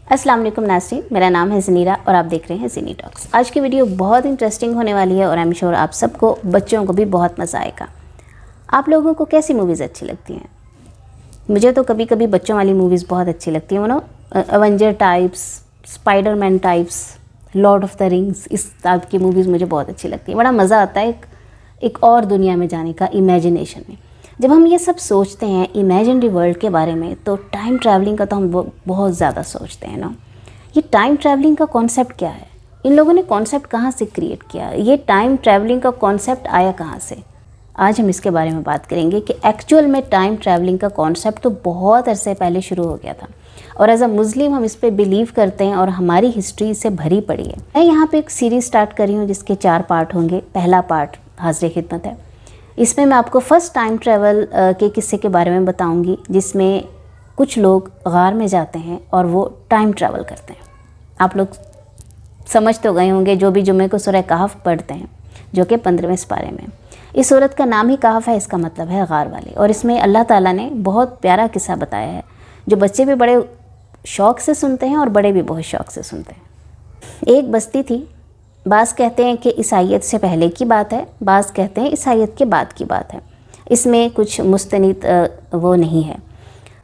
अस्सलाम वालेकुम नाज़रीन, मेरा नाम है ज़नीरा और आप देख रहे हैं ज़नी टॉक्स। आज की वीडियो बहुत इंटरेस्टिंग होने वाली है और आई एम श्योर आप सबको, बच्चों को भी बहुत मज़ा आएगा। आप लोगों को कैसी मूवीज़ अच्छी लगती हैं? मुझे तो कभी कभी बच्चों वाली मूवीज़ बहुत अच्छी लगती हैं, Avenger types, Spiderman types, Lord of the rings, इस टाइप की मूवीज़ मुझे बहुत अच्छी लगती है। बड़ा मज़ा आता है एक और दुनिया में जाने का, इमेजिनेशन में। जब हम ये सब सोचते हैं इमेजिनरी वर्ल्ड के बारे में, तो टाइम ट्रैवलिंग का तो हम बहुत ज़्यादा सोचते हैं ना। ये टाइम ट्रैवलिंग का कॉन्सेप्ट क्या है? इन लोगों ने कॉन्सेप्ट कहाँ से क्रिएट किया? ये टाइम ट्रैवलिंग का कॉन्सेप्ट आया कहाँ से? आज हम इसके बारे में बात करेंगे कि एक्चुअल में टाइम ट्रैवलिंग का कॉन्सेप्ट तो बहुत अरसे पहले शुरू हो गया था और एज अ मुस्लिम हम इस पर बिलीव करते हैं और हमारी हिस्ट्री इससे भरी पड़ी है। मैं यहाँ पे एक सीरीज़ स्टार्ट करी हूँ जिसके 4 पार्ट होंगे। पहला पार्ट हाज़िर खिदमत है। इसमें मैं आपको फर्स्ट टाइम ट्रैवल के किस्से के बारे में बताऊंगी, जिसमें कुछ लोग गार में जाते हैं और वो टाइम ट्रैवल करते हैं। आप लोग समझ तो गए होंगे जो भी जुम्मे को सूरह कहफ पढ़ते हैं, जो कि 15वें सिपारे में। इस सूरत का नाम ही कहफ है, इसका मतलब है गार वाले। और इसमें अल्लाह ताला ने बहुत प्यारा किस्सा बताया है, जो बच्चे भी बड़े शौक़ से सुनते हैं और बड़े भी बहुत शौक़ से सुनते हैं। एक बस्ती थी। बाज़ कहते हैं कि ईसाइयत से पहले की बात है, बाज़ कहते हैं ईसाइयत के बाद की बात है। इसमें कुछ मुस्तनिद वो नहीं है।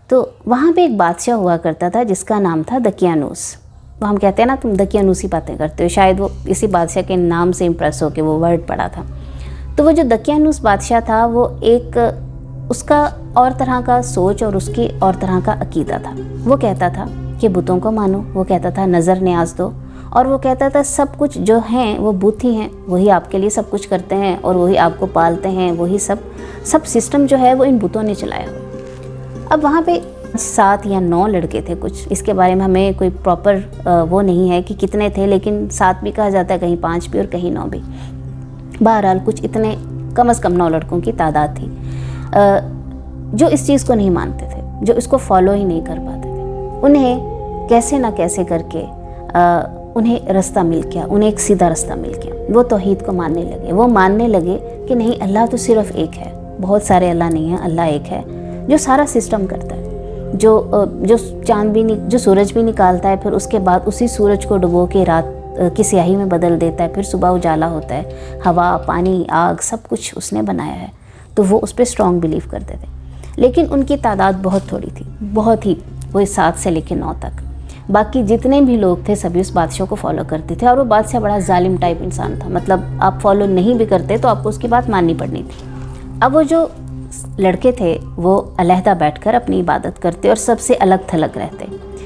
तो वहाँ पे एक बादशाह हुआ करता था जिसका नाम था दकियानूस। वो हम कहते हैं ना, तुम दकियानूसी बातें करते हो, शायद वो इसी बादशाह के नाम से इम्प्रेस हो के वो वर्ड पड़ा था। तो वो जो दकियानूस बादशाह था, वो उसका और तरह का सोच और उसकी और तरह का अकीदा था। वो कहता था कि बुतों को मानो, वो कहता था नज़र न्याज दो, और वो कहता था सब कुछ जो हैं वो बुत ही हैं, वही आपके लिए सब कुछ करते हैं और वही आपको पालते हैं। वही सब सिस्टम जो है वो इन बुतों ने चलाया। अब वहाँ पे 7 या 9 लड़के थे कुछ, इसके बारे में हमें कोई प्रॉपर वो नहीं है कि कितने थे, लेकिन 7 भी कहा जाता है, कहीं 5 भी और कहीं 9 भी। बहरहाल कुछ इतने कम से कम 9 लड़कों की तादाद थी जो इस चीज़ को नहीं मानते थे, जो इसको फॉलो ही नहीं कर पाते थे। उन्हें कैसे ना कैसे करके उन्हें रास्ता मिल गया, उन्हें एक सीधा रास्ता मिल गया। वो तौहीद को मानने लगे। वो मानने लगे कि नहीं, अल्लाह तो सिर्फ एक है, बहुत सारे अल्लाह नहीं है, अल्लाह एक है जो सारा सिस्टम करता है, जो चाँद भी जो सूरज भी निकालता है, फिर उसके बाद उसी सूरज को डुबो के रात की स्याही में बदल देता है, फिर सुबह उजाला होता है। हवा, पानी, आग, सब कुछ उसने बनाया है। तो वो उस पर स्ट्रॉन्ग बिलीव करते थे। लेकिन उनकी तादाद बहुत थोड़ी थी, बहुत ही, वो 7 से लेकर 9 तक। बाकी जितने भी लोग थे सभी उस बादशाह को फॉलो करते थे। और वो बादशाह बड़ा जालिम टाइप इंसान था, मतलब आप फॉलो नहीं भी करते तो आपको उसकी बात माननी पड़नी थी। अब वो जो लड़के थे वो अलहदा बैठकर अपनी इबादत करते और सबसे अलग थलग रहते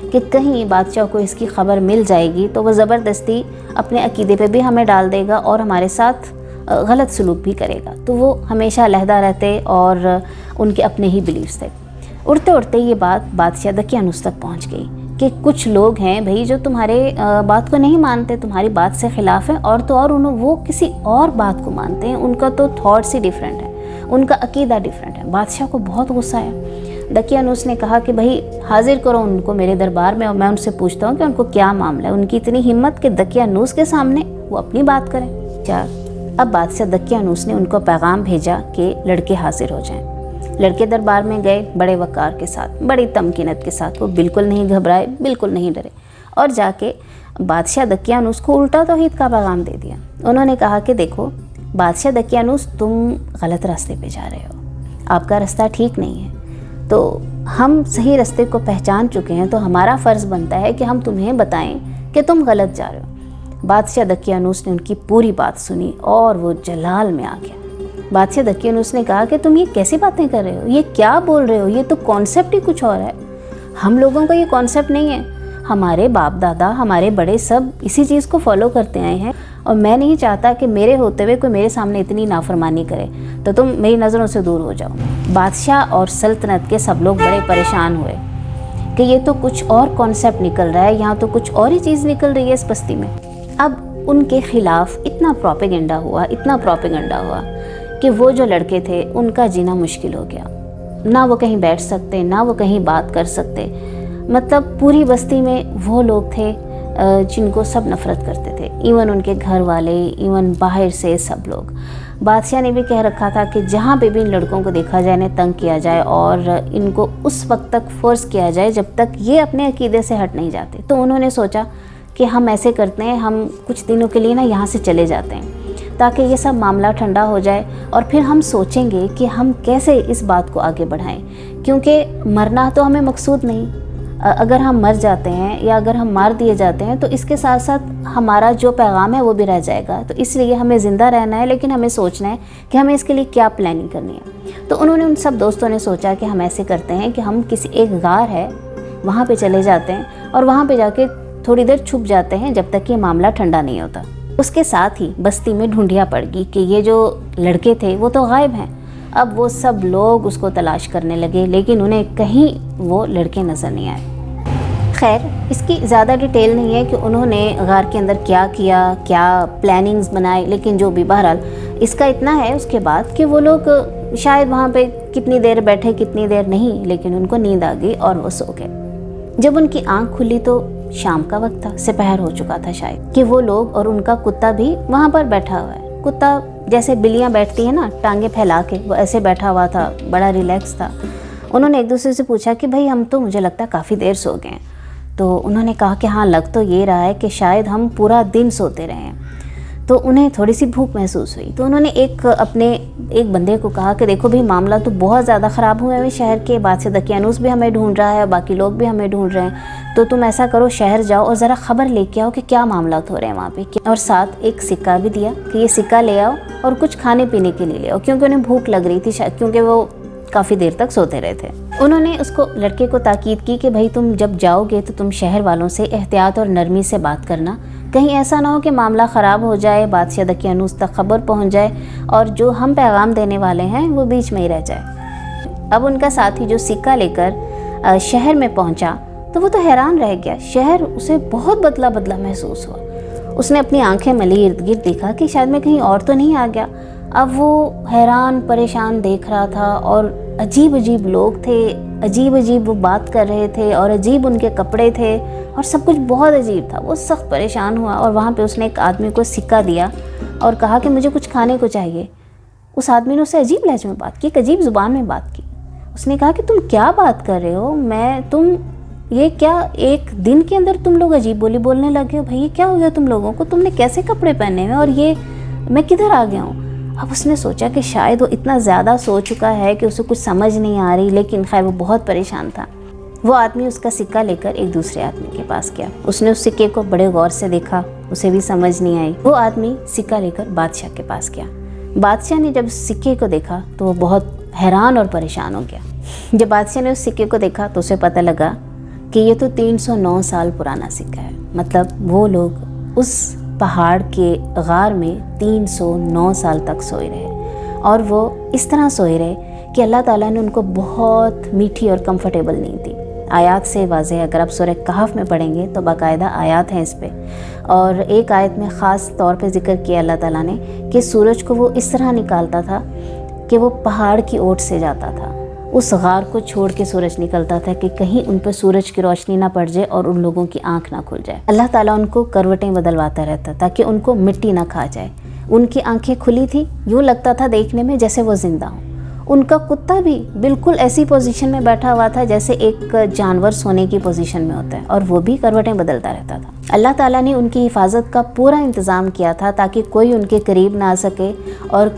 कि कहीं बादशाह को इसकी खबर मिल जाएगी तो वो ज़बरदस्ती अपने अकीदे पे भी हमें डाल देगा और हमारे साथ गलत सलूक भी करेगा। तो वो हमेशा अलहदा रहते और उनके अपने ही बिलीव्स थे। उड़ते उड़ते ये बात बादशाह दकियानूस तक पहुँच गई कि कुछ लोग हैं भाई जो तुम्हारे बात को नहीं मानते, तुम्हारी बात से ख़िलाफ़ है, और तो और वो किसी और बात को मानते हैं। उनका तो थॉट्स ही डिफरेंट है, उनका अकीदा डिफरेंट है। बादशाह को बहुत गुस्सा आया। दकियानूस ने कहा कि भाई हाजिर करो उनको मेरे दरबार में और मैं उनसे पूछता हूँ कि उनको क्या मामला है। उनकी इतनी हिम्मत कि दकियानूस के सामने वो अपनी बात करें। अब बादशाह दकियानूस ने उनको पैगाम भेजा कि लड़के हाजिर हो जाएं। लड़के दरबार में गए बड़े वक़ार के साथ, बड़ी तमकीनत के साथ। वो बिल्कुल नहीं घबराए, बिल्कुल नहीं डरे, और जाके बादशाह दकियानूस को उल्टा तौहीद का पैगाम दे दिया। उन्होंने कहा कि देखो बादशाह दकियानूस, तुम गलत रास्ते पे जा रहे हो, आपका रास्ता ठीक नहीं है। तो हम सही रास्ते को पहचान चुके हैं, तो हमारा फ़र्ज़ बनता है कि हम तुम्हें बताएं कि तुम गलत जा रहे हो। बादशाह दकियानूस ने उनकी पूरी बात सुनी और वो जलाल में आ गया। बादशाह दकियानूस ने कहा कि तुम ये कैसी बातें कर रहे हो, ये क्या बोल रहे हो, ये तो कॉन्सेप्ट ही कुछ और है। हम लोगों का ये कॉन्सेप्ट नहीं है। हमारे बाप दादा, हमारे बड़े सब इसी चीज़ को फॉलो करते आए हैं और मैं नहीं चाहता कि मेरे होते हुए कोई मेरे सामने इतनी नाफरमानी करे, तो तुम मेरी नज़रों से दूर हो जाओ। बादशाह और सल्तनत के सब लोग बड़े परेशान हुए कि ये तो कुछ और कॉन्सेप्ट निकल रहा है, यहाँ तो कुछ और ही चीज़ निकल रही है इस बस्ती में। अब उनके ख़िलाफ़ इतना प्रोपेगेंडा हुआ कि वो जो लड़के थे उनका जीना मुश्किल हो गया। ना वो कहीं बैठ सकते, ना वो कहीं बात कर सकते। मतलब पूरी बस्ती में वो लोग थे जिनको सब नफ़रत करते थे, इवन उनके घर वाले, इवन बाहर से सब लोग। बादशाह ने भी कह रखा था कि जहाँ पे भी इन लड़कों को देखा जाए इन्हें तंग किया जाए और इनको उस वक्त तक फोर्स किया जाए जब तक ये अपने अकीदे से हट नहीं जाते। तो उन्होंने सोचा कि हम ऐसे करते हैं, हम कुछ दिनों के लिए ना यहाँ से चले जाते हैं ताकि ये सब मामला ठंडा हो जाए और फिर हम सोचेंगे कि हम कैसे इस बात को आगे बढ़ाएं, क्योंकि मरना तो हमें मकसूद नहीं। अगर हम मर जाते हैं या अगर हम मार दिए जाते हैं तो इसके साथ साथ हमारा जो पैगाम है वो भी रह जाएगा। तो इसलिए हमें ज़िंदा रहना है, लेकिन हमें सोचना है कि हमें इसके लिए क्या प्लानिंग करनी है। तो उन्होंने, उन सब दोस्तों ने सोचा कि हम ऐसे करते हैं कि हम किसी एक गार है वहाँ पे चले जाते हैं और वहाँ पे जाके थोड़ी देर छुप जाते हैं जब तक ये मामला ठंडा नहीं होता। उसके साथ ही बस्ती में ढूंढिया पड़ गई कि ये जो लड़के थे वो तो गायब हैं। अब वो सब लोग उसको तलाश करने लगे, लेकिन उन्हें कहीं वो लड़के नज़र नहीं आए। खैर, इसकी ज़्यादा डिटेल नहीं है कि उन्होंने गार के अंदर क्या किया, क्या प्लानिंग्स बनाए, लेकिन जो भी, बहरहाल इसका इतना है उसके बाद कि वो लोग शायद वहाँ पे कितनी देर बैठे कितनी देर नहीं, लेकिन उनको नींद आ गई और वो सो गए। जब उनकी आंख खुली तो शाम का वक्त था, दोपहर हो चुका था शायद, कि वो लोग और उनका कुत्ता भी वहाँ पर बैठा हुआ है। कुत्ता जैसे बिल्लियाँ बैठती हैं ना टांगे फैला के, वो ऐसे बैठा हुआ था, बड़ा रिलैक्स था। उन्होंने एक दूसरे से पूछा कि भाई हम तो, मुझे लगता है काफ़ी देर सो गए हैं। तो उन्होंने कहा कि हाँ, लग तो ये रहा है कि शायद हम पूरा दिन सोते रहे हैं। तो उन्हें थोड़ी सी भूख महसूस हुई। तो उन्होंने एक बंदे को कहा कि देखो भाई, मामला तो बहुत ज़्यादा ख़राब हुआ है शहर के, बादशाह दकियानूस भी हमें ढूंढ रहा है, बाकी लोग भी हमें ढूंढ रहे हैं, तो तुम ऐसा करो, शहर जाओ और ज़रा ख़बर लेके आओ कि क्या मामला हो रहे हैं वहाँ पे। और साथ एक सिक्का भी दिया कि ये सिक्का ले आओ और कुछ खाने पीने के लिए ले आओ, क्योंकि उन्हें भूख लग रही थी शायद, क्योंकि वो काफ़ी देर तक सोते रहे थे। उन्होंने उसको, लड़के को ताकीद की कि भाई तुम जब जाओगे तो तुम शहर वालों से एहतियात और नरमी से बात करना, कहीं ऐसा ना हो कि मामला ख़राब हो जाए, बादशाह दकियानूस तक खबर पहुंच जाए और जो हम पैगाम देने वाले हैं वो बीच में ही रह जाए। अब उनका साथी जो सिक्का लेकर शहर में पहुंचा तो वो तो हैरान रह गया। शहर उसे बहुत बदला बदला महसूस हुआ। उसने अपनी आंखें मली, इर्द गिर्द देखा कि शायद मैं कहीं और तो नहीं आ गया। अब वो हैरान परेशान देख रहा था और अजीब अजीब लोग थे, अजीब अजीब वो बात कर रहे थे और अजीब उनके कपड़े थे और सब कुछ बहुत अजीब था। वो सख्त परेशान हुआ और वहाँ पे उसने एक आदमी को सिक्का दिया और कहा कि मुझे कुछ खाने को चाहिए। उस आदमी ने उससे अजीब लहजे में बात की, एक अजीब ज़ुबान में बात की। उसने कहा कि तुम क्या बात कर रहे हो, ये क्या एक दिन के अंदर तुम लोग अजीब बोली बोलने लगे हो? भाई ये क्या हो गया तुम लोगों को, तुमने कैसे कपड़े पहने हुए और ये मैं किधर आ गया हूँ? अब उसने सोचा कि शायद वो इतना ज़्यादा सो चुका है कि उसे कुछ समझ नहीं आ रही, लेकिन खैर वो बहुत परेशान था। वो आदमी उसका सिक्का लेकर एक दूसरे आदमी के पास गया। उसने उस सिक्के को बड़े गौर से देखा, उसे भी समझ नहीं आई। वो आदमी सिक्का लेकर बादशाह के पास गया। बादशाह ने जब सिक्के को देखा तो वो बहुत हैरान और परेशान हो गया। जब बादशाह ने उस सिक्के को देखा तो उसे पता लगा कि ये तो 309 साल पुराना सिक्का है। मतलब वो लोग उस पहाड़ के गार में 309 साल तक सोए रहे और वो इस तरह सोए रहे कि अल्लाह ताला ने उनको बहुत मीठी और कंफर्टेबल नींद दी। आयत से वाज़ेह, अगर आप सूरह कहफ में पढ़ेंगे तो बाकायदा आयत हैं इस पे, और एक आयत में ख़ास तौर पे ज़िक्र किया अल्लाह ताला ने कि सूरज को वो इस तरह निकालता था कि वो पहाड़ की ओट से जाता था। उस गार को छोड़ के सूरज निकलता था कि कहीं उन पर सूरज की रोशनी ना पड़ जाए और उन लोगों की आंख ना खुल जाए। अल्लाह ताला उनको करवटें बदलवाता रहता ताकि उनको मिट्टी ना खा जाए। उनकी आंखें खुली थी, यूँ लगता था देखने में जैसे वो ज़िंदा हों। उनका कुत्ता भी बिल्कुल ऐसी पोजीशन में बैठा हुआ था जैसे एक जानवर सोने की पोजीशन में होता है, और वो भी करवटें बदलता रहता था। अल्लाह ताला ने उनकी हिफाजत का पूरा इंतज़ाम किया था ताकि कोई उनके करीब ना आ सके और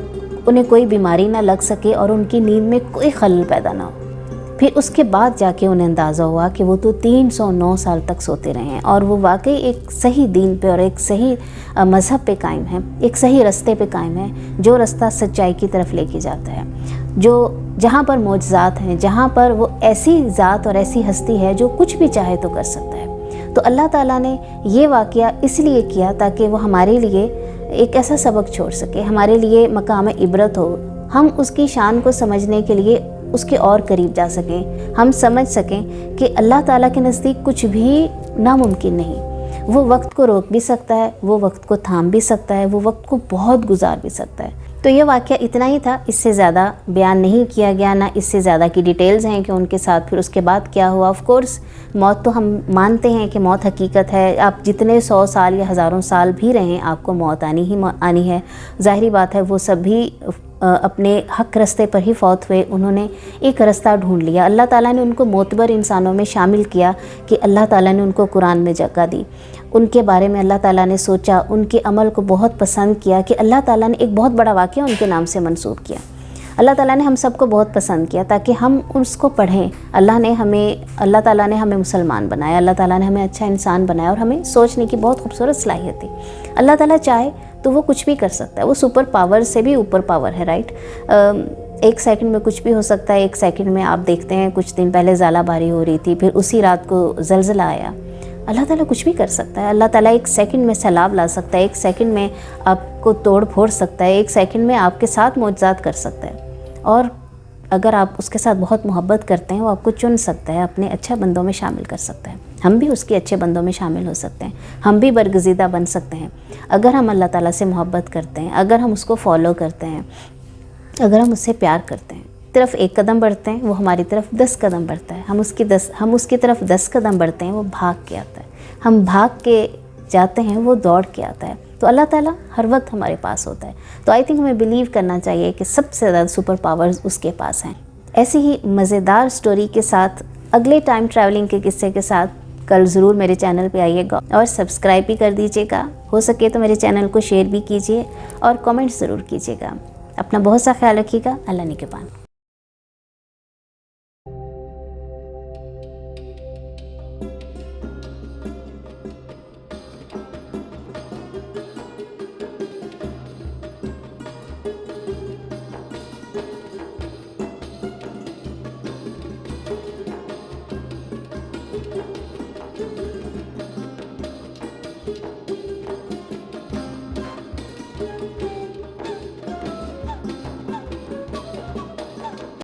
उन्हें कोई बीमारी ना लग सके और उनकी नींद में कोई खलल पैदा ना हो। फिर उसके बाद जाके उन्हें अंदाज़ा हुआ कि वो तो 309 साल तक सोते रहे हैं और वो वाकई एक सही दीन पे और एक सही मज़हब पे कायम है, एक सही रास्ते पे कायम है, जो रास्ता सच्चाई की तरफ लेके जाता है, जो जहाँ पर मौजज़ात हैं, जहाँ पर वो ऐसी ज़ात और ऐसी हस्ती है जो कुछ भी चाहे तो कर सकता है। तो अल्लाह ताला ने ये वाक़या इसलिए किया ताकि वो हमारे लिए एक ऐसा सबक छोड़ सके, हमारे लिए मकाम इबरत हो, हम उसकी शान को समझने के लिए उसके और करीब जा सकें, हम समझ सकें कि अल्लाह ताला के नज़दीक कुछ भी नामुमकिन नहीं। वो वक्त को रोक भी सकता है, वो वक्त को थाम भी सकता है, वो वक्त को बहुत गुजार भी सकता है। تو یہ واقعہ اتنا ہی تھا، اس سے زیادہ بیان نہیں کیا گیا، نہ اس سے زیادہ کی ڈیٹیلز ہیں کہ ان کے ساتھ پھر اس کے بعد کیا ہوا۔ آف کورس موت تو ہم مانتے ہیں کہ موت حقیقت ہے، آپ جتنے 100 سال یا ہزاروں سال بھی رہیں آپ کو موت آنی ہے۔ ظاہری بات ہے وہ سب بھی اپنے حق رستے پر ہی فوت ہوئے، انہوں نے ایک رستہ ڈھونڈ لیا۔ اللہ تعالیٰ نے ان کو معتبر انسانوں میں شامل کیا کہ اللہ تعالیٰ نے ان کو قرآن میں جگہ دی، ان کے بارے میں اللہ تعالیٰ نے سوچا، ان کے عمل کو بہت پسند کیا کہ اللہ تعالیٰ نے ایک بہت بڑا واقعہ ان کے نام سے منسوب کیا۔ اللہ تعالیٰ نے ہم سب کو بہت پسند کیا تاکہ ہم اس کو پڑھیں۔ اللہ تعالیٰ نے ہمیں مسلمان بنایا، اللہ تعالیٰ نے ہمیں اچھا انسان بنایا، اور ہمیں سوچنے کی بہت خوبصورت صلاحیت ہے۔ اللہ تعالیٰ چاہے تو وہ کچھ بھی کر سکتا ہے، وہ سپر پاور سے بھی اوپر پاور ہے، رائٹ؟ ایک سیکنڈ میں کچھ بھی ہو سکتا ہے۔ ایک سیکنڈ میں آپ دیکھتے ہیں کچھ دن پہلے ژالہ باری ہو رہی تھی، پھر اسی رات کو زلزلہ آیا۔ اللہ تعالیٰ کچھ بھی کر سکتا ہے۔ اللہ تعالیٰ ایک سیکنڈ میں سیلاب لا سکتا ہے، ایک سیکنڈ میں آپ کو توڑ پھوڑ سکتا ہے، ایک سیکنڈ میں آپ کے ساتھ معجزات کر سکتا ہے، اور اگر آپ اس کے ساتھ بہت محبت کرتے ہیں وہ آپ کو چن سکتا ہے، اپنے اچھے بندوں میں شامل کر سکتا ہے۔ ہم بھی اس کے اچھے بندوں میں شامل ہو سکتے ہیں، ہم بھی برگزیدہ بن سکتے ہیں اگر ہم اللہ تعالیٰ سے محبت کرتے ہیں، اگر ہم اس کو فالو کرتے ہیں، اگر ہم اس سے پیار کرتے ہیں۔ طرف ایک قدم بڑھتے ہیں وہ ہماری طرف 10 قدم بڑھتا ہے، ہم اس کی طرف 10 قدم بڑھتے ہیں وہ بھاگ کے آتا ہے، ہم بھاگ کے جاتے ہیں وہ دوڑ کے آتا ہے۔ تو اللہ تعالیٰ ہر وقت ہمارے پاس ہوتا ہے۔ تو آئی تھنک ہمیں بلیو کرنا چاہیے کہ سب سے زیادہ سپر پاورز اس کے پاس ہیں۔ ایسی ہی مزیدار سٹوری کے ساتھ، اگلے ٹائم ٹریولنگ کے قصے کے ساتھ کل ضرور میرے چینل پہ آئیے گا، اور سبسکرائب بھی کر دیجیے گا، ہو سکے تو میرے چینل کو شیئر بھی کیجیے اور کامنٹ ضرور کیجیے گا۔ اپنا بہت سا خیال رکھیے گا۔ اللہ نگہبان۔